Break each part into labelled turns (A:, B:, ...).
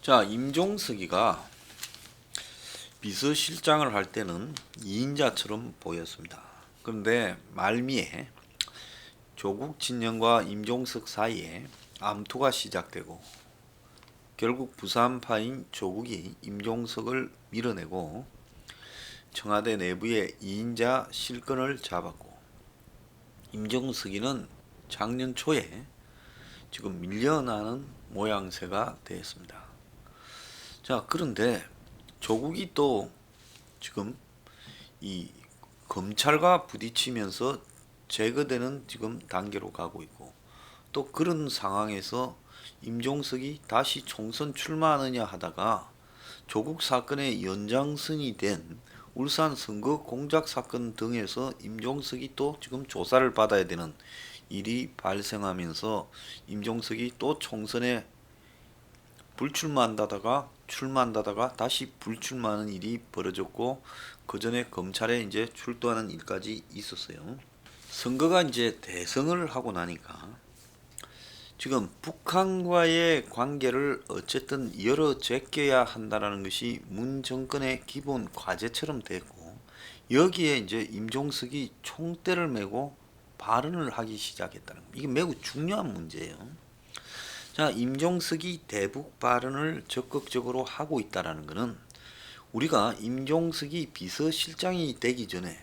A: 자, 임종석이가 비서실장을 할 때는 2인자처럼 보였습니다. 그런데 말미에 조국 진영과 임종석 사이에 암투가 시작되고 결국 부산파인 조국이 임종석을 밀어내고 청와대 내부의 2인자 실권을 잡았고, 임종석이는 작년 초에 지금 밀려나는 모양새가 되었습니다. 자, 그런데 조국이 또 지금 이 검찰과 부딪히면서 제거되는 지금 단계로 가고 있고, 또 그런 상황에서 임종석이 다시 총선 출마하느냐 하다가 조국 사건의 연장선이 된 울산 선거 공작 사건 등에서 임종석이 또 지금 조사를 받아야 되는 일이 발생하면서 임종석이 또 총선에 불출마한다다가 출마한다다가 다시 불출마하는 일이 벌어졌고, 그 전에 검찰에 이제 출두하는 일까지 있었어요. 선거가 이제 대선을 하고 나니까 지금 북한과의 관계를 어쨌든 열어 제껴야 한다라는 것이 문 정권의 기본 과제처럼 됐고, 여기에 이제 임종석이 총대를 메고 발언을 하기 시작했다는 겁니다. 이게 매우 중요한 문제예요. 자, 임종석이 대북 발언을 적극적으로 하고 있다라는 것은 우리가 임종석이 비서실장이 되기 전에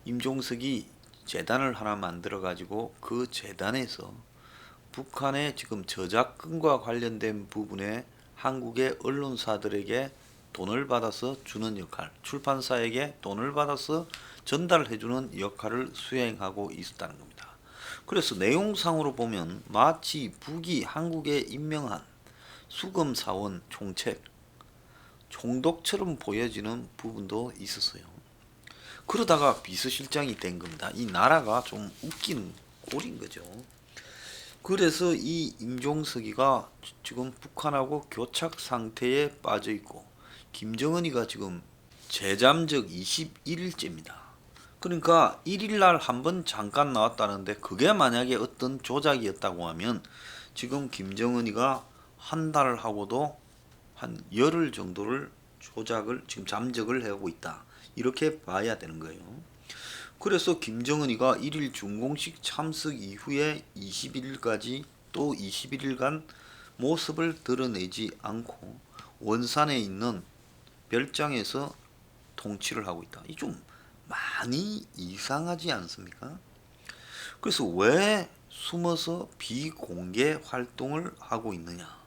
A: 임종석이 재단을 하나 만들어 가지고 그 재단에서 북한의 지금 저작권과 관련된 부분에 한국의 언론사들에게 돈을 받아서 주는 역할, 출판사에게 돈을 받아서 전달해 주는 역할을 수행하고 있었다는 겁니다. 그래서 내용상으로 보면 마치 북이 한국에 임명한 수검사원 총책, 총독처럼 보여지는 부분도 있었어요. 그러다가 비서실장이 된 겁니다. 이 나라가 좀 웃긴 꼴인 거죠. 그래서 이 임종석이가 지금 북한하고 교착 상태에 빠져 있고, 김정은이가 지금 제잠적 21일째입니다. 그러니까 1일날 한번 잠깐 나왔다는데, 그게 만약에 어떤 조작이었다고 하면 지금 김정은이가 한 달 하고도 한 열흘 정도를 조작을 지금 잠적을 하고 있다, 이렇게 봐야 되는 거예요. 그래서 김정은이가 1일 준공식 참석 이후에 21일까지 또 21일간 모습을 드러내지 않고 원산에 있는 별장에서 통치를 하고 있다. 이 좀 많이 이상하지 않습니까? 그래서 왜 숨어서 비공개 활동을 하고 있느냐?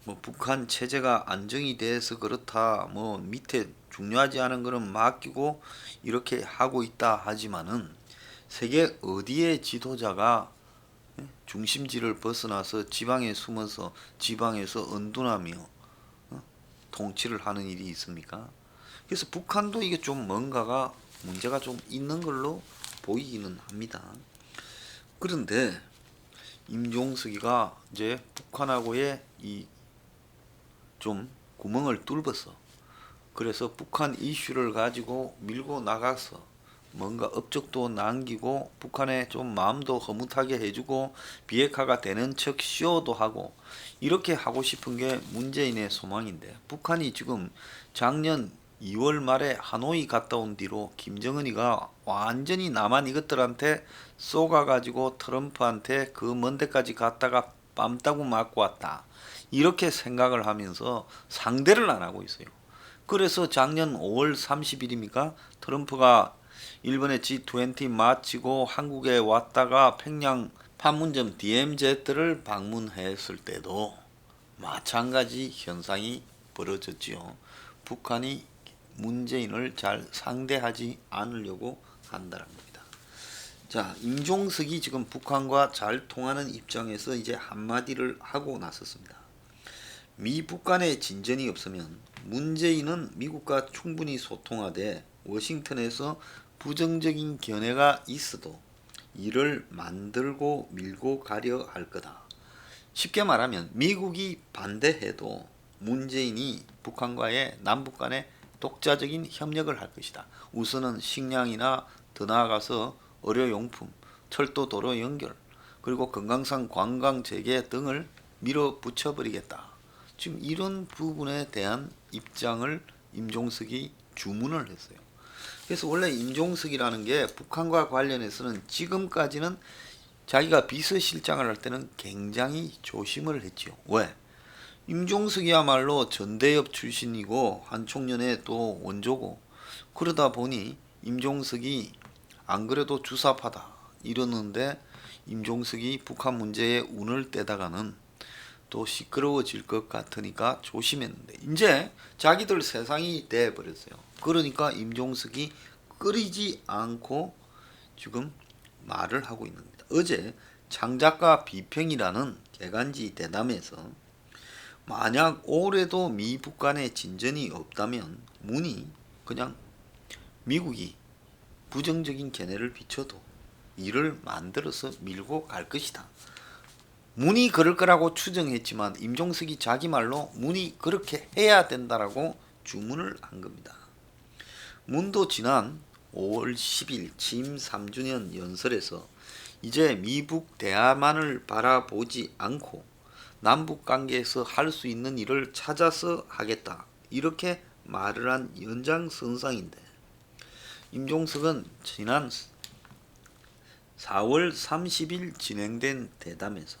A: 뭐 북한 체제가 안정이 돼서 그렇다, 뭐 밑에 중요하지 않은 거는 맡기고 이렇게 하고 있다 하지만은, 세계 어디에 지도자가 중심지를 벗어나서 지방에 숨어서 지방에서 은둔하며 통치를 하는 일이 있습니까? 그래서 북한도 이게 좀 뭔가가 문제가 좀 있는 걸로 보이기는 합니다. 그런데 임종석이가 이제 북한하고의 이 좀 구멍을 뚫어서, 그래서 북한 이슈를 가지고 밀고 나가서 뭔가 업적도 남기고 북한에 좀 마음도 허무하게 해주고 비핵화가 되는 척 쇼도 하고, 이렇게 하고 싶은 게 문재인의 소망인데, 북한이 지금 작년 2월 말에 하노이 갔다 온 뒤로 김정은이가 완전히 남한 이것들한테 쏘가가지고 트럼프한테 그 먼 데까지 갔다가 뺨따구 맞고 왔다, 이렇게 생각을 하면서 상대를 안 하고 있어요. 그래서 작년 5월 30일입니까? 트럼프가 일본의 G20 마치고 한국에 왔다가 평양 판문점 DMZ를 방문했을 때도 마찬가지 현상이 벌어졌지요. 북한이 문재인을 잘 상대하지 않으려고 한다는 겁니다. 자, 임종석이 지금 북한과 잘 통하는 입장에서 이제 한마디를 하고 나섰습니다. 미북 간의 진전이 없으면 문재인은 미국과 충분히 소통하되 워싱턴에서 부정적인 견해가 있어도 이를 만들고 밀고 가려 할 거다. 쉽게 말하면 미국이 반대해도 문재인이 북한과의 남북 간의 독자적인 협력을 할 것이다. 우선은 식량이나 더 나아가서 의료용품, 철도 도로 연결, 그리고 금강산 관광 재개 등을 밀어붙여 버리겠다. 지금 이런 부분에 대한 입장을 임종석이 주문을 했어요. 그래서 원래 임종석이라는 게 북한과 관련해서는 지금까지는 자기가 비서실장을 할 때는 굉장히 조심을 했지요. 왜? 임종석이야말로 전대협 출신이고 한총련의 또 원조고, 그러다 보니 임종석이 안 그래도 주사파다 이러는데 임종석이 북한 문제에 운을 떼다가는 또 시끄러워질 것 같으니까 조심했는데 이제 자기들 세상이 돼버렸어요. 그러니까 임종석이 끓이지 않고 지금 말을 하고 있는 겁니다. 어제 창작가 비평이라는 개간지 대담에서 만약 올해도 미북 간의 진전이 없다면 문이 그냥 미국이 부정적인 견해를 비춰도 일을 만들어서 밀고 갈 것이다. 문이 그럴 거라고 추정했지만 임종석이 자기 말로 문이 그렇게 해야 된다라고 주문을 한 겁니다. 문도 지난 5월 10일 취임 3주년 연설에서 이제 미북 대화만을 바라보지 않고 남북 관계에서 할 수 있는 일을 찾아서 하겠다 이렇게 말을 한 연장선상인데, 임종석은 지난 4월 30일 진행된 대담에서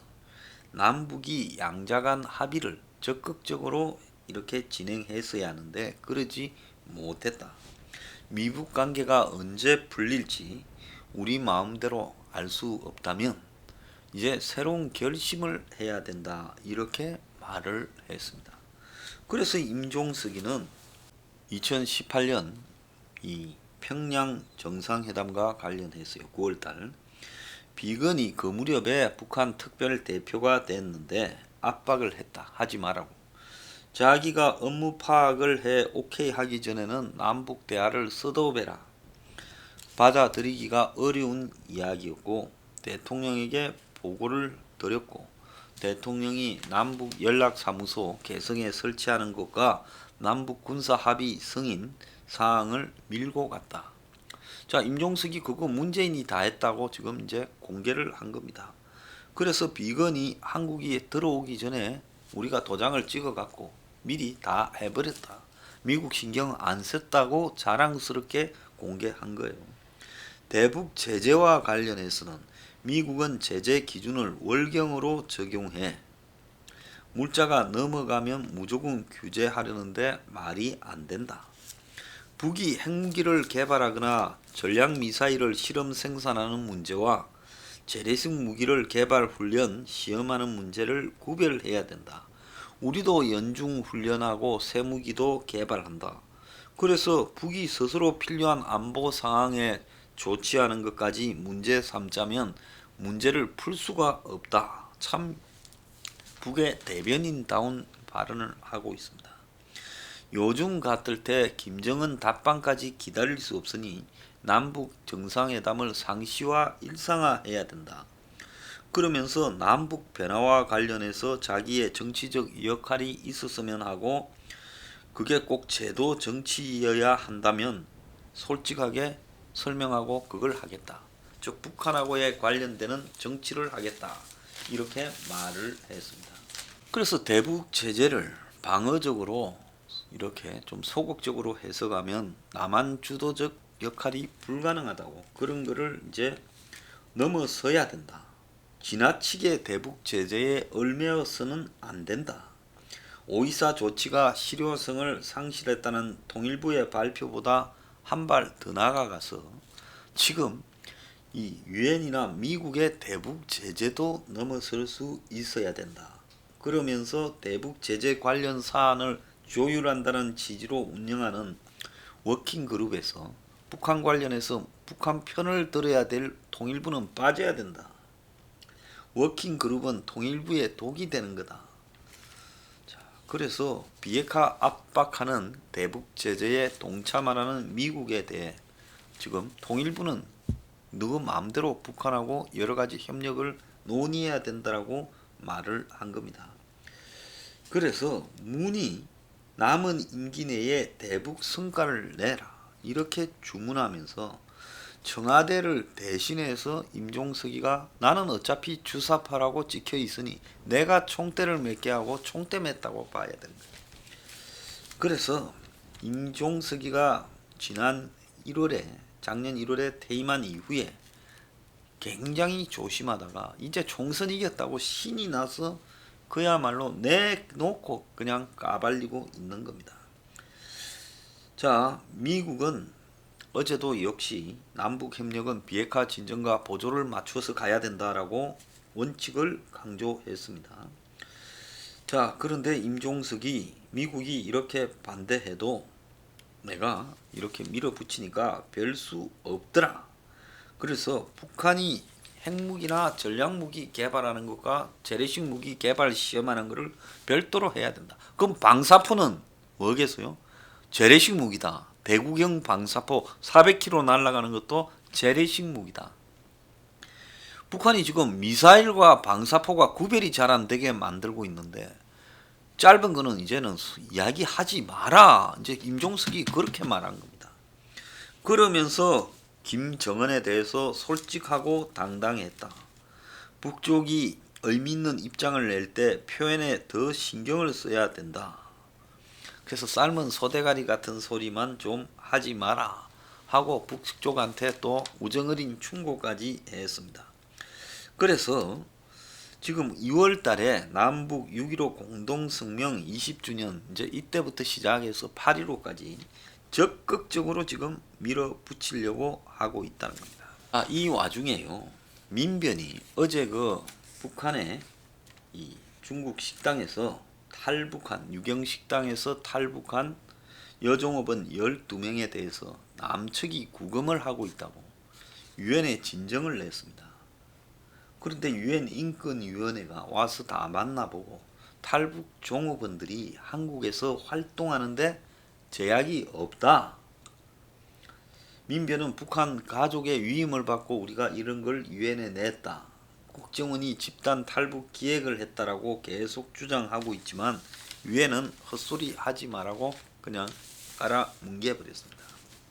A: 남북이 양자간 합의를 적극적으로 이렇게 진행했어야 하는데 그러지 못했다. 미북 관계가 언제 풀릴지 우리 마음대로 알 수 없다면 이제 새로운 결심을 해야 된다 이렇게 말을 했습니다. 그래서 임종석이는 2018년 이 평양 정상회담과 관련해서요, 9월달 비건이 그 무렵에 북한 특별 대표가 됐는데 압박을 했다. 하지 말라고. 자기가 업무 파악을 해 오케이 하기 전에는 남북 대화를 서두르라. 받아들이기가 어려운 이야기였고 대통령에게 보고를 드렸고 대통령이 남북 연락사무소 개성에 설치하는 것과 남북 군사 합의 승인 사항을 밀고 갔다. 자, 임종석이 그거 문재인이 다 했다고 지금 이제 공개를 한 겁니다. 그래서 비건이 한국에 들어오기 전에 우리가 도장을 찍어 갖고 미리 다 해버렸다. 미국 신경 안 썼다고 자랑스럽게 공개한 거예요. 대북 제재와 관련해서는 미국은 제재 기준을 월경으로 적용해 물자가 넘어가면 무조건 규제하려는데 말이 안 된다. 북이 핵무기를 개발하거나 전략미사일을 실험 생산하는 문제와 재래식 무기를 개발 훈련 시험하는 문제를 구별해야 된다. 우리도 연중 훈련하고 새 무기도 개발한다. 그래서 북이 스스로 필요한 안보 상황에 조치하는 것까지 문제 삼자면 문제를 풀 수가 없다. 참 북의 대변인다운 발언을 하고 있습니다. 요즘 같을 때 김정은 답방까지 기다릴 수 없으니 남북 정상회담을 상시화 일상화해야 된다. 그러면서 남북 변화와 관련해서 자기의 정치적 역할이 있었으면 하고 그게 꼭 제도 정치여야 한다면 솔직하게 설명하고 그걸 하겠다. 즉 북한하고의 관련되는 정치를 하겠다. 이렇게 말을 했습니다. 그래서 대북 제재를 방어적으로 이렇게 좀 소극적으로 해석하면 남한 주도적 역할이 불가능하다고, 그런 거를 이제 넘어서야 된다. 지나치게 대북 제재에 얽매여서는 안 된다. 5.24 조치가 실효성을 상실했다는 통일부의 발표보다 한 발 더 나아가서 지금 이 유엔이나 미국의 대북 제재도 넘어설 수 있어야 된다. 그러면서 대북 제재 관련 사안을 조율한다는 취지로 운영하는 워킹그룹에서 북한 관련해서 북한 편을 들어야 될 통일부는 빠져야 된다. 워킹그룹은 통일부의 독이 되는 거다. 자, 그래서 비핵화 압박하는 대북 제재에 동참하라는 미국에 대해 지금 통일부는 누구 마음대로 북한하고 여러 가지 협력을 논의해야 된다라고 말을 한 겁니다. 그래서 문이 남은 임기 내에 대북 성과를 내라 이렇게 주문하면서 청와대를 대신해서 임종석이가 나는 어차피 주사파라고 찍혀 있으니 내가 총대를 맺게 하고 총대 맺다고 봐야 된다. 그래서 임종석이가 작년 1월에 퇴임한 이후에 굉장히 조심하다가 이제 총선 이겼다고 신이 나서 그야말로 내놓고 그냥 까발리고 있는 겁니다. 자, 미국은 어제도 역시 남북협력은 비핵화 진전과 보조를 맞추어서 가야 된다라고 원칙을 강조했습니다. 자, 그런데 임종석이 미국이 이렇게 반대해도 내가 이렇게 밀어붙이니까 별 수 없더라. 그래서 북한이 핵무기나 전략무기 개발하는 것과 재래식 무기 개발 시험하는 것을 별도로 해야 된다. 그럼 방사포는 뭐겠어요? 재래식 무기다. 대구경 방사포 400km 날아가는 것도 재래식 무기다. 북한이 지금 미사일과 방사포가 구별이 잘 안 되게 만들고 있는데 짧은 거는 이제는 이야기하지 마라. 이제 임종석이 그렇게 말한 겁니다. 그러면서 김정은에 대해서 솔직하고 당당했다. 북쪽이 의미 있는 입장을 낼 때 표현에 더 신경을 써야 된다. 그래서 삶은 소대가리 같은 소리만 좀 하지 마라 하고 북쪽한테 또 우정어린 충고까지 했습니다. 그래서 지금 2월 달에 남북 6.15 공동성명 20주년 이제 이때부터 시작해서 8.15까지 적극적으로 지금 밀어붙이려고 하고 있다는 겁니다. 이 와중에요. 민변이 어제 그 북한의 이 중국 식당에서 탈북한 유경식당에서 탈북한 여종업원 12명에 대해서 남측이 구금을 하고 있다고 유엔에 진정을 냈습니다. 그런데 유엔 인권위원회가 와서 다 만나보고 탈북 종업원들이 한국에서 활동하는데 제약이 없다. 민변은 북한 가족의 위임을 받고 우리가 이런 걸 유엔에 냈다. 국정원이 집단 탈북 기획을 했다라고 계속 주장하고 있지만 유엔은 헛소리 하지 말라고 그냥 깔아 뭉개버렸습니다.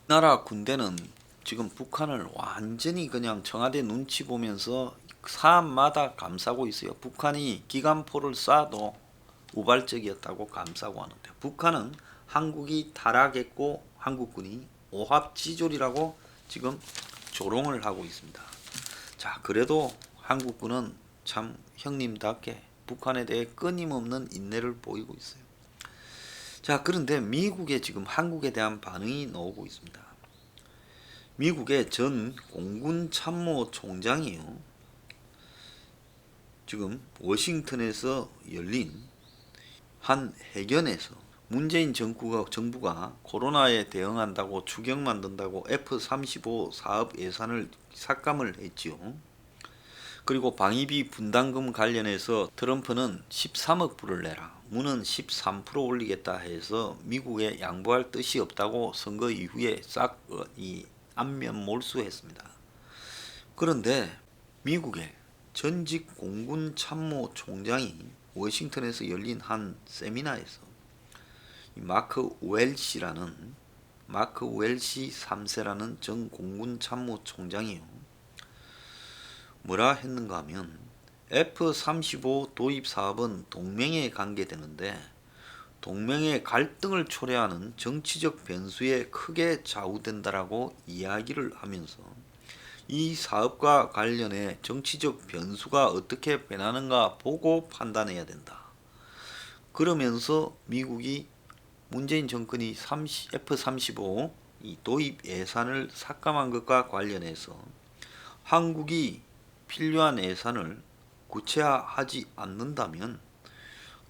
A: 나라 군대는 지금 북한을 완전히 그냥 청와대 눈치 보면서 사안마다 감싸고 있어요. 북한이 기관포를 쏴도 우발적이었다고 감싸고 하는데 북한은 한국이 타락했고 한국군이 오합지졸이라고 지금 조롱을 하고 있습니다. 자, 그래도 한국군은 참 형님답게 북한에 대해 끊임없는 인내를 보이고 있어요. 자, 그런데 미국에 지금 한국에 대한 반응이 나오고 있습니다. 미국의 전 공군 참모 총장이요. 지금 워싱턴에서 열린 한 회견에서 문재인 정부가 코로나에 대응한다고 추경 만든다고 F-35 사업 예산을 삭감을 했지요. 그리고 방위비 분담금 관련해서 트럼프는 13억 불을 내라. 문은 13% 올리겠다 해서 미국에 양보할 뜻이 없다고 선거 이후에 싹 안면 몰수했습니다. 그런데 미국의 전직 공군 참모 총장이 워싱턴에서 열린 한 세미나에서 마크 웰시 3세라는 전 공군 참모 총장이요. 뭐라 했는가 하면 F-35 도입 사업은 동맹에 관계되는데 동맹의 갈등을 초래하는 정치적 변수에 크게 좌우된다라고 이야기를 하면서 이 사업과 관련해 정치적 변수가 어떻게 변하는가 보고 판단해야 된다. 그러면서 미국이 문재인 정권이 F-35 이 도입 예산을 삭감한 것과 관련해서 한국이 필요한 예산을 구체화하지 않는다면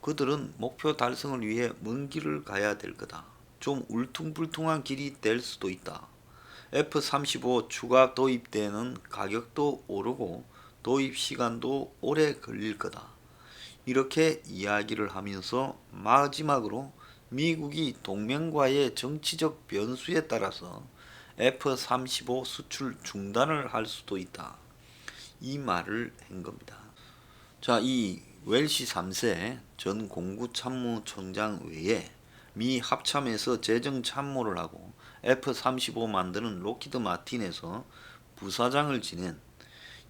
A: 그들은 목표 달성을 위해 먼 길을 가야 될 거다. 좀 울퉁불퉁한 길이 될 수도 있다. F-35 추가 도입 때는 가격도 오르고 도입 시간도 오래 걸릴 거다. 이렇게 이야기를 하면서 마지막으로 미국이 동맹과의 정치적 변수에 따라서 F-35 수출 중단을 할 수도 있다. 이 말을 한 겁니다. 자, 이 웰시 3세 전 공구참모총장 외에 미 합참에서 재정 참모를 하고 F-35 만드는 록히드 마틴에서 부사장을 지낸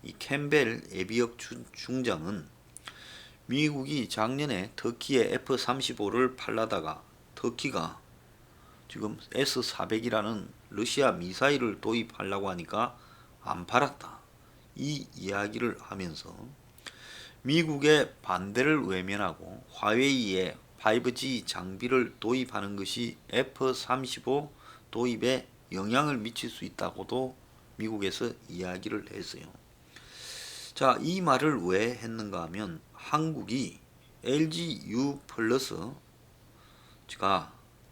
A: 이 캠벨 에비역 중장은 미국이 작년에 터키에 F-35를 팔라다가 터키가 지금 S-400이라는 러시아 미사일을 도입하려고 하니까 안 팔았다. 이 이야기를 하면서 미국의 반대를 외면하고 화웨이에 5G 장비를 도입하는 것이 F-35 도입에 영향을 미칠 수 있다고도 미국에서 이야기를 했어요. 자, 이 말을 왜 했는가 하면 한국이 LG U 플러스가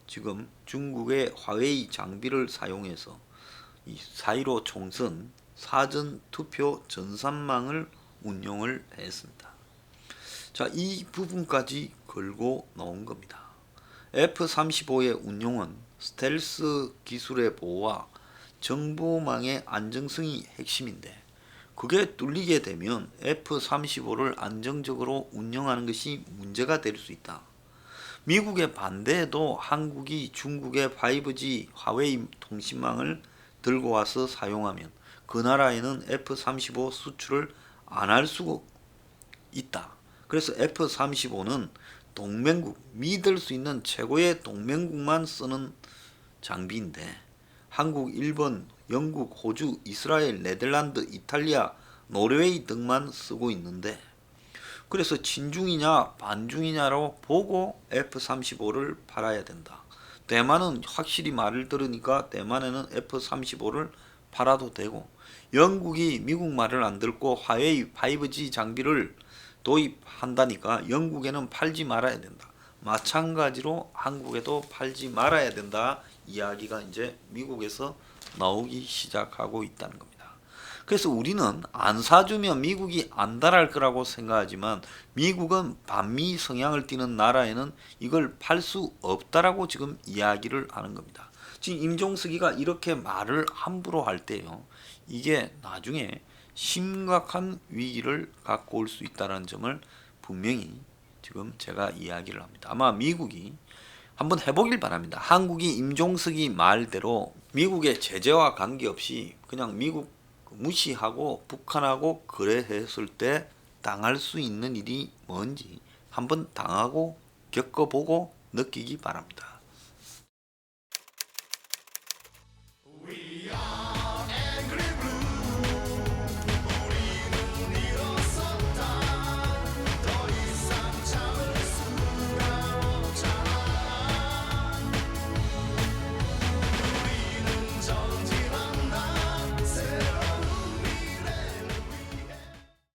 A: 지금 중국의 화웨이 장비를 사용해서 이 4.15 총선 사전 투표 전산망을 운용을 했습니다. 자, 이 부분까지 걸고 나온 겁니다. F-35의 운용은 스텔스 기술의 보호와 정보망의 안정성이 핵심인데 그게 뚫리게 되면 F-35를 안정적으로 운영하는 것이 문제가 될 수 있다. 미국의 반대에도 한국이 중국의 5G 화웨이 통신망을 들고 와서 사용하면 그 나라에는 F-35 수출을 안 할 수가 있다. 그래서 F-35는 동맹국, 믿을 수 있는 최고의 동맹국만 쓰는 장비인데 한국, 일본, 영국, 호주, 이스라엘, 네덜란드, 이탈리아, 노르웨이 등만 쓰고 있는데 그래서 친중이냐 반중이냐로 보고 F-35를 팔아야 된다. 대만은 확실히 말을 들으니까 대만에는 F-35를 팔아도 되고 영국이 미국 말을 안 듣고 화웨이 5G 장비를 도입한다니까 영국에는 팔지 말아야 된다. 마찬가지로 한국에도 팔지 말아야 된다. 이야기가 이제 미국에서 나오기 시작하고 있다는 겁니다. 그래서 우리는 안 사주면 미국이 안달할 거라고 생각하지만 미국은 반미 성향을 띠는 나라에는 이걸 팔 수 없다라고 지금 이야기를 하는 겁니다. 지금 임종석이가 이렇게 말을 함부로 할 때요. 이게 나중에 심각한 위기를 갖고 올 수 있다는 점을 분명히 지금 제가 이야기를 합니다. 아마 미국이 한번 해보길 바랍니다. 한국이 임종석이 말대로 미국의 제재와 관계없이 그냥 미국 무시하고 북한하고 거래했을 때 당할 수 있는 일이 뭔지 한번 당하고 겪어보고 느끼기 바랍니다.